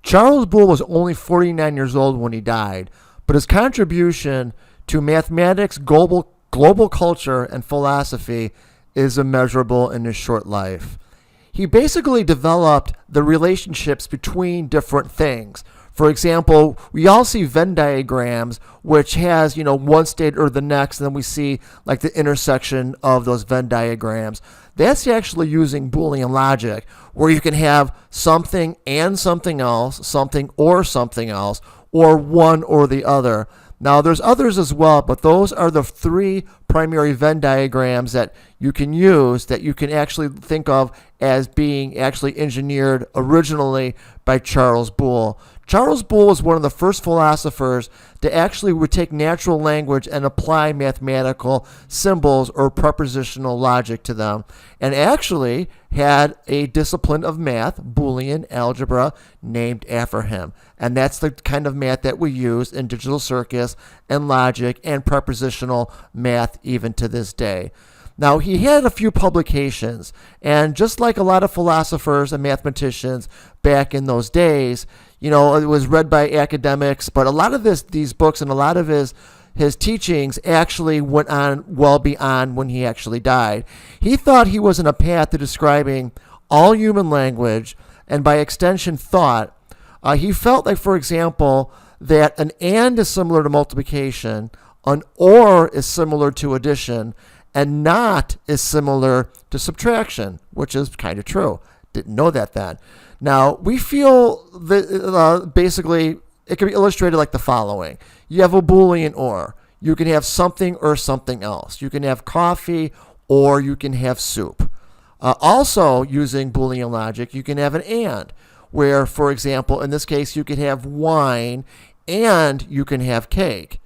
Charles Boole was only 49 years old when he died, but his contribution to mathematics, global culture, and philosophy is immeasurable in his short life. He basically developed the relationships between different things. For example, we all see Venn diagrams, which has, one state or the next, and then we see like the intersection of those Venn diagrams. That's actually using Boolean logic, where you can have something and something else, something or something else, or one or the other. Now, there's others as well, but those are the three primary Venn diagrams that you can use, that you can actually think of as being actually engineered originally by Charles Boole. Charles Boole was one of the first philosophers to actually would take natural language and apply mathematical symbols or prepositional logic to them, and actually had a discipline of math, Boolean algebra, named after him. And that's the kind of math that we use in digital circuits and logic and prepositional math even to this day. Now, he had a few publications, and just like a lot of philosophers and mathematicians back in those days, it was read by academics, but a lot of these books and a lot of his teachings actually went on well beyond when he actually died. He thought he was on a path to describing all human language and by extension thought. He felt like, for example, that an and is similar to multiplication, an or is similar to addition, and not is similar to subtraction, which is kind of true. Didn't know that then. Now, we feel that basically it can be illustrated like the following. You have a Boolean or. You can have something or something else. You can have coffee or you can have soup. Also, using Boolean logic, you can have an and, where, for example, in this case, you could have wine and you can have cake.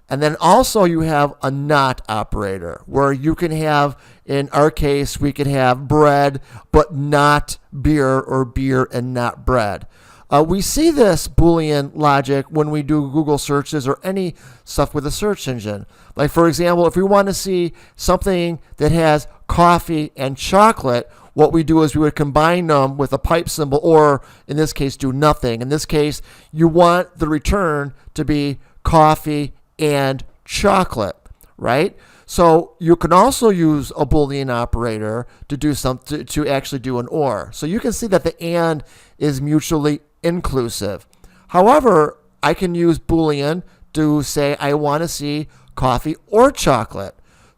And then also you have a not operator, where you can have, in our case, we could have bread, but not beer, or beer and not bread. We see this Boolean logic when we do Google searches or any stuff with a search engine. Like, for example, if we want to see something that has coffee and chocolate, what we do is we would combine them with a pipe symbol, or in this case, do nothing. In this case, you want the return to be coffee and chocolate, right? So you can also use a Boolean operator to do something, to actually do an or. So you can see that the and is mutually inclusive. However, I can use Boolean to say I want to see coffee or chocolate,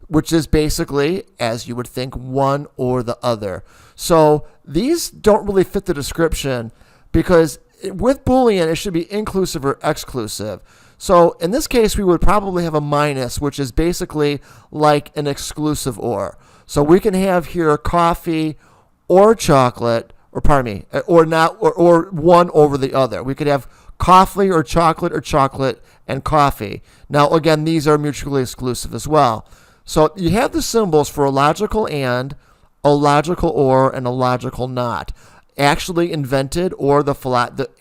which is basically, as you would think, one or the other. So these don't really fit the description, because with Boolean, it should be inclusive or exclusive. So in this case, we would probably have a minus, which is basically like an exclusive or. So we can have here coffee or chocolate, or pardon me, or not, or one over the other. We could have coffee or chocolate and coffee. Now, again, these are mutually exclusive as well. So you have the symbols for a logical and, a logical or, and a logical not, actually invented, or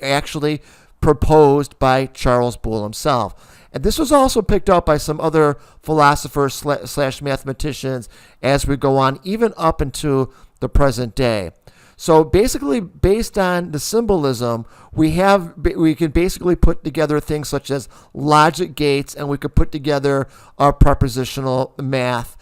actually proposed by Charles Boole himself. And this was also picked up by some other philosophers slash mathematicians as we go on, even up into the present day. So basically, based on the symbolism, we can basically put together things such as logic gates, and we could put together our prepositional math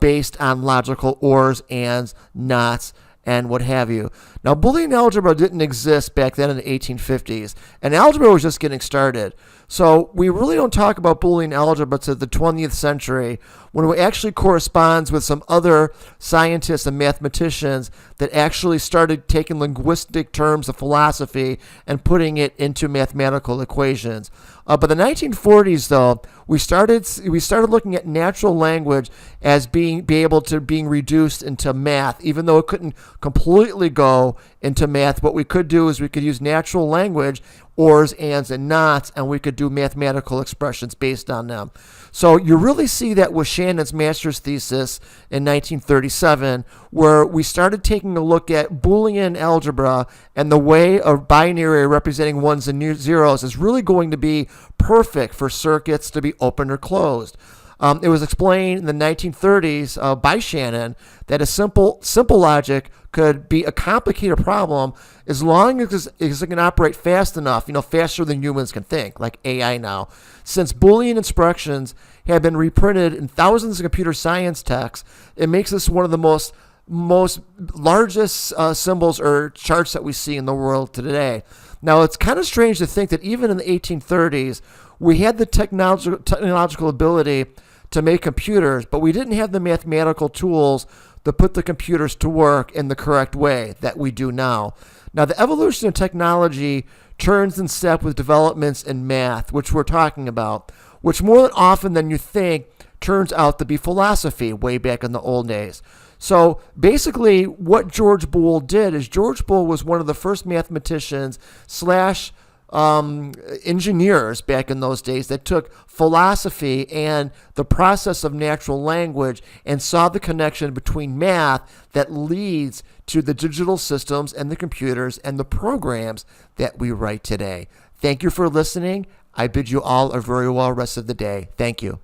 based on logical ors, ands, nots, and what have you. Now, Boolean algebra didn't exist back then in the 1850s, and algebra was just getting started. So we really don't talk about Boolean algebra to the 20th century, when it actually corresponds with some other scientists and mathematicians that actually started taking linguistic terms of philosophy and putting it into mathematical equations. But the 1940s, though, we started looking at natural language as being reduced into math, even though it couldn't completely go into math. What we could do is we could use natural language, ors, ands, and nots, and we could do mathematical expressions based on them. So you really see that with Shannon's master's thesis in 1937, where we started taking a look at Boolean algebra and the way a binary representing ones and zeros is really going to be perfect for circuits to be open or closed. It was explained in the 1930s by Shannon that a simple logic could be a complicated problem as long as it can operate fast enough, faster than humans can think, like AI now. Since Boolean instructions have been reprinted in thousands of computer science texts, it makes this one of the most largest symbols or charts that we see in the world today. Now, it's kind of strange to think that even in the 1830s, we had the technological ability to make computers, but we didn't have the mathematical tools to put the computers to work in the correct way that we do now. Now, the evolution of technology turns in step with developments in math, which we're talking about, which more often than you think turns out to be philosophy way back in the old days. So basically what George Boole did is George Boole was one of the first mathematicians slash engineers back in those days that took philosophy and the process of natural language and saw the connection between math that leads to the digital systems and the computers and the programs that we write today. Thank you for listening. I bid you all a very well rest of the day. Thank you.